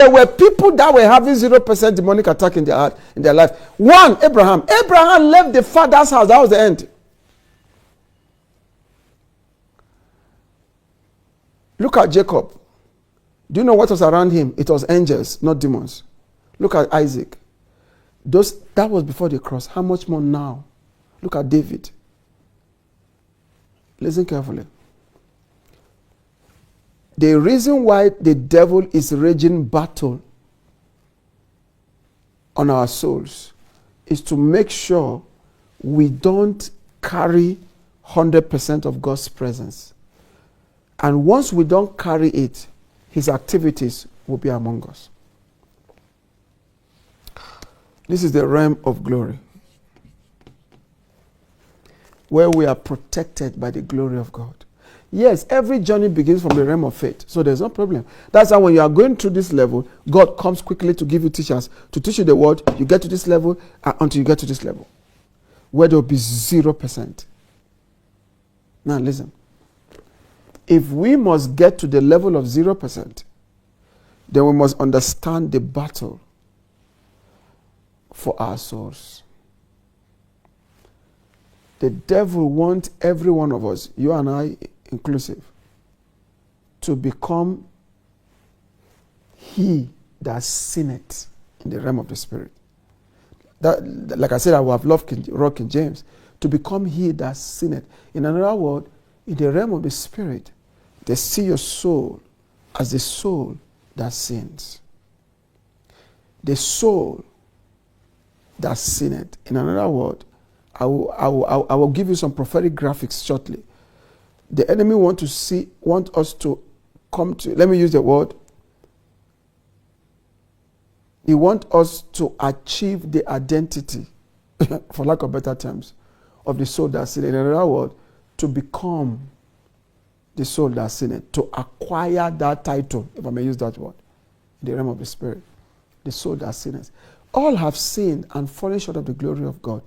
There were people that were having 0% demonic attack in their heart, in their life. One, Abraham. Abraham left the father's house. That was the end. Look at Jacob. Do you know what was around him? It was angels, not demons. Look at Isaac. That was before the cross. How much more now? Look at David. Listen carefully. The reason why the devil is raging battle on our souls is to make sure we don't carry 100% of God's presence. And once we don't carry it, his activities will be among us. This is the realm of glory, where we are protected by the glory of God. Yes, every journey begins from the realm of faith, so there's no problem. That's why when you are going through this level, God comes quickly to give you teachers, to teach you the word. You get to this level until you get to this level, where there will be 0%. Now listen. If we must get to the level of 0%, then we must understand the battle for our souls. The devil wants every one of us, you and I inclusive, to become he that sinneth in the realm of the spirit. That, like I said, I would have loved King James, to become he that sinneth. In another word, in the realm of the spirit, they see your soul as the soul that sins. The soul that sinneth. In another word, I will give you some prophetic graphics shortly. The enemy want us to come to, let me use the word, he wants us to achieve the identity, for lack of better terms, of the soul that sinneth. In another word, to become the soul that sinneth, to acquire that title, if I may use that word, in the realm of the spirit, the soul that sinneth. All have sinned and fallen short of the glory of God,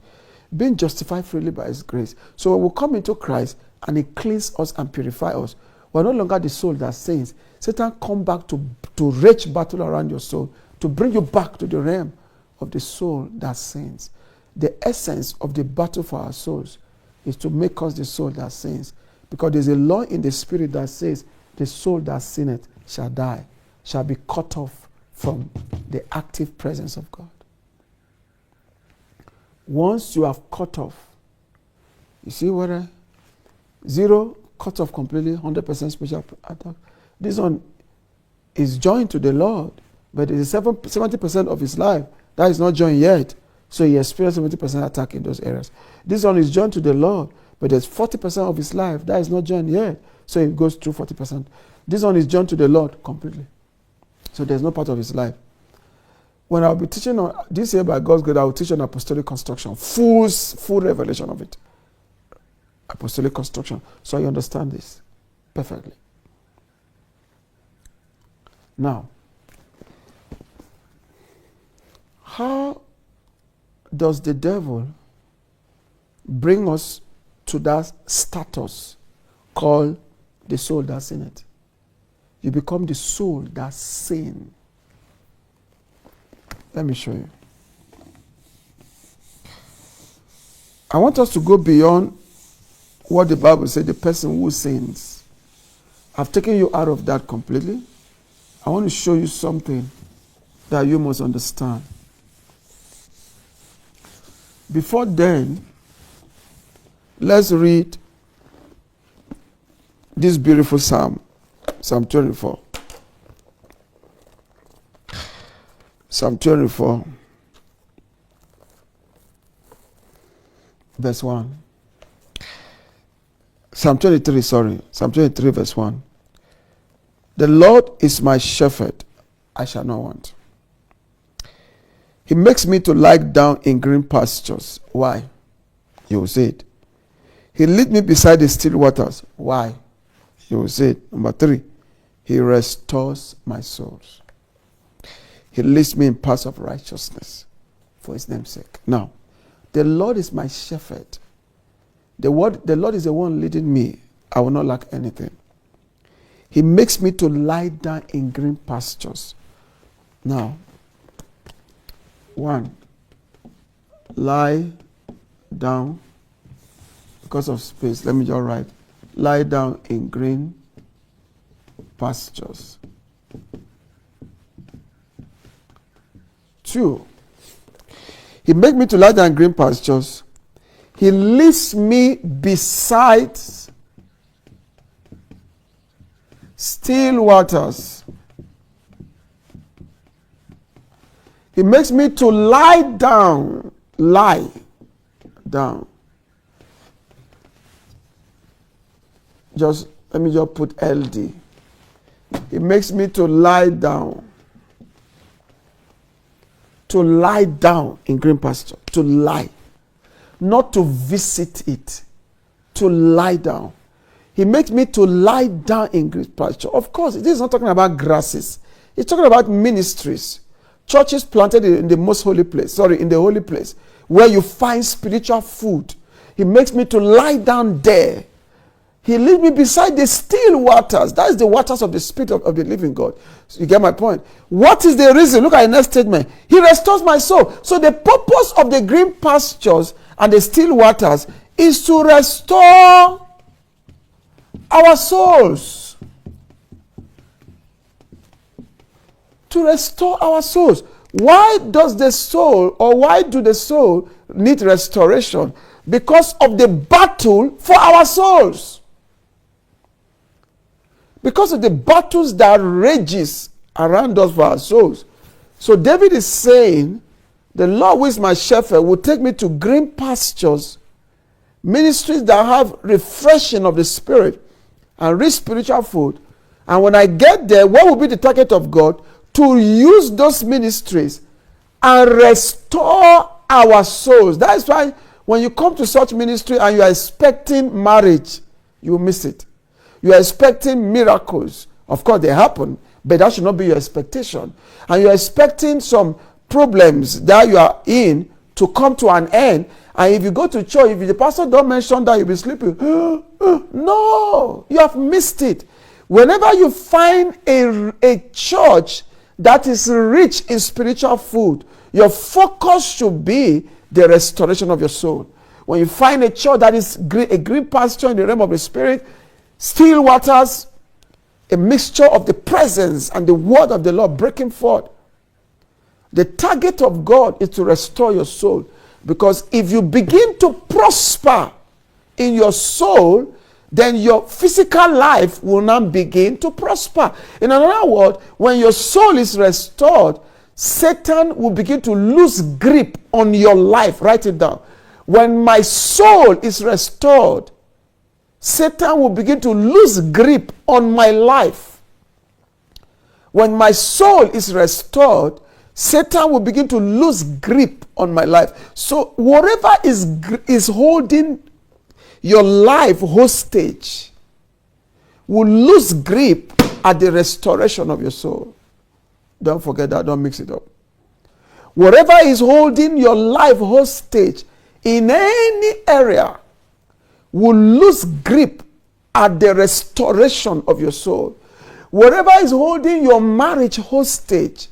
being justified freely by his grace. So when we come into Christ and he cleans us and purifies us, we're no longer the soul that sins. Satan come back to rage battle around your soul, to bring you back to the realm of the soul that sins. The essence of the battle for our souls is to make us the soul that sins. Because there's a law in the spirit that says the soul that sinneth shall die, shall be cut off from the active presence of God. Once you have cut off, you see what 0, cut off completely, 100% special attack. This one is joined to the Lord, but it is 70% of his life that is not joined yet. So he experienced 70% attack in those areas. This one is joined to the Lord, but there's 40% of his life that is not joined yet. So it goes through 40%. This one is joined to the Lord completely. So there's no part of his life. When I'll be teaching on this year by God's grace, I will teach on apostolic construction, full revelation of it. Apostolic construction. So you understand this perfectly. Now, how does the devil bring us to that status called the soul that sinneth? You become the soul that sin. Let me show you. I want us to go beyond what the Bible said, the person who sins. I've taken you out of that completely. I want to show you something that you must understand. Before then, let's read this beautiful psalm, Psalm 24. Psalm 24, verse 1. Psalm 23, verse 1. The Lord is my shepherd, I shall not want. He makes me to lie down in green pastures. Why? You will say it. He leads me beside the still waters. Why? You will say it. Number 3, he restores my souls. He leads me in paths of righteousness for his name's sake. Now, the Lord is my shepherd. The Lord is the one leading me. I will not lack anything. He makes me to lie down in green pastures. Now, 1, lie down. Because of space, let me just write. Lie down in green pastures. 2, he makes me to lie down in green pastures. He leads me beside still waters. He makes me to lie down. Lie down. Let me just put LD. He makes me to lie down. To lie down in green pasture. To lie. Not to visit it. To lie down. He makes me to lie down in green pasture. Of course, this is not talking about grasses. It's talking about ministries. Churches planted in the most holy place. In the holy place. Where you find spiritual food. He makes me to lie down there. He leads me beside the still waters. That is the waters of the Spirit of the living God. So you get my point? What is the reason? Look at the next statement. He restores my soul. So the purpose of the green pastures and the still waters is to restore our souls. To restore our souls. Why does the soul, or why do the soul need restoration? Because of the battle for our souls. Because of the battles that rages around us for our souls. So David is saying, the Lord who is my shepherd will take me to green pastures, ministries that have refreshing of the spirit and rich spiritual food. And when I get there, what will be the target of God? To use those ministries and restore our souls. That is why when you come to such ministry and you are expecting marriage, you will miss it. You are expecting miracles. Of course, they happen, but that should not be your expectation. And you are expecting some problems that you are in to come to an end. And if you go to church, if the pastor don't mention that, you'll be sleeping. No, you have missed it. Whenever you find a church that is rich in spiritual food, your focus should be the restoration of your soul. When you find a church that is a green pasture in the realm of the spirit, still waters, a mixture of the presence and the word of the Lord breaking forth. The target of God is to restore your soul. Because if you begin to prosper in your soul, then your physical life will not begin to prosper. In another word, when your soul is restored, Satan will begin to lose grip on your life. Write it down. When my soul is restored, Satan will begin to lose grip on my life. When my soul is restored, Satan will begin to lose grip on my life. So whatever is holding your life hostage will lose grip at the restoration of your soul. Don't forget that. Don't mix it up. Whatever is holding your life hostage in any area will lose grip at the restoration of your soul. Whatever is holding your marriage hostage,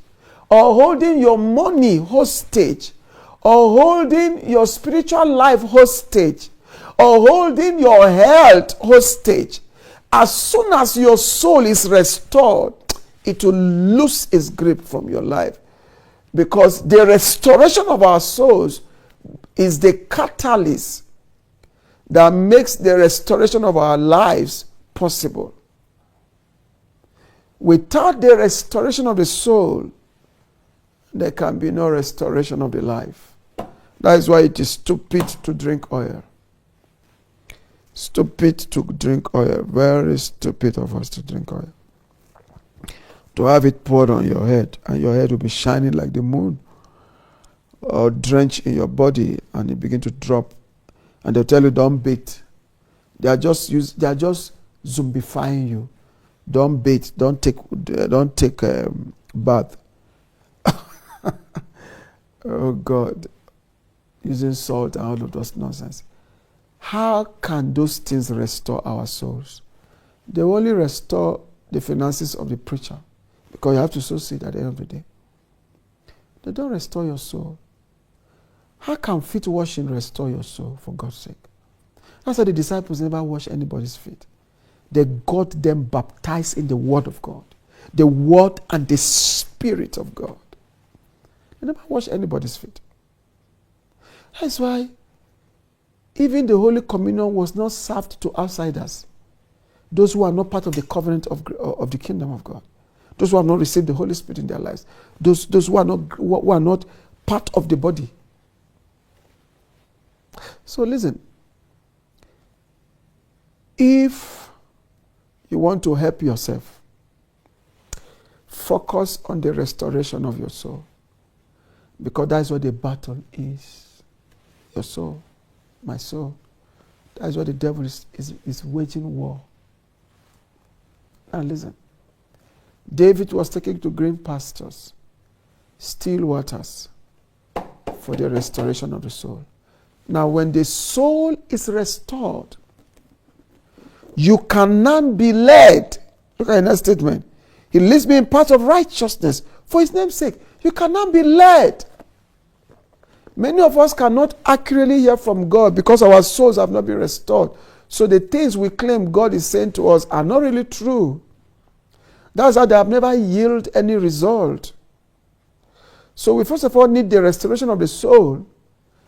or holding your money hostage, or holding your spiritual life hostage, or holding your health hostage, as soon as your soul is restored, it will lose its grip from your life. Because the restoration of our souls is the catalyst that makes the restoration of our lives possible. Without the restoration of the soul, there can be no restoration of the life. That is why it is stupid to drink oil. Stupid to drink oil. Very stupid of us to drink oil. To have it poured on your head, and your head will be shining like the moon, or drenched in your body, and it begin to drop. And they'll tell you, don't bathe. They are just zombifying you. Don't bathe. Don't take bath. Oh God. Using salt and all of those nonsense. How can those things restore our souls? They only restore the finances of the preacher. Because you have to sow seed at the end of the day. They don't restore your soul. How can feet washing restore your soul, for God's sake? That's why the disciples never washed anybody's feet. They got them baptized in the Word of God. The Word and the Spirit of God. They never washed anybody's feet. That's why even the Holy Communion was not served to outsiders. Those who are not part of the covenant of the kingdom of God. Those who have not received the Holy Spirit in their lives. Those who are not part of the body. So listen. If you want to help yourself, focus on the restoration of your soul. Because that's what the battle is. Your soul, my soul. That's what the devil is waging war. And listen, David was taken to green pastures, still waters, for the restoration of the soul. Now, when the soul is restored, you cannot be led. Look at that statement. He leads me in paths of righteousness for his name's sake. You cannot be led. Many of us cannot accurately hear from God because our souls have not been restored. So the things we claim God is saying to us are not really true. That's how they have never yielded any result. So we first of all need the restoration of the soul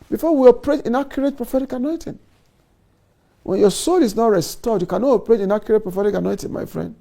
before we operate in accurate prophetic anointing. When your soul is not restored, you cannot operate in accurate prophetic anointing, my friend.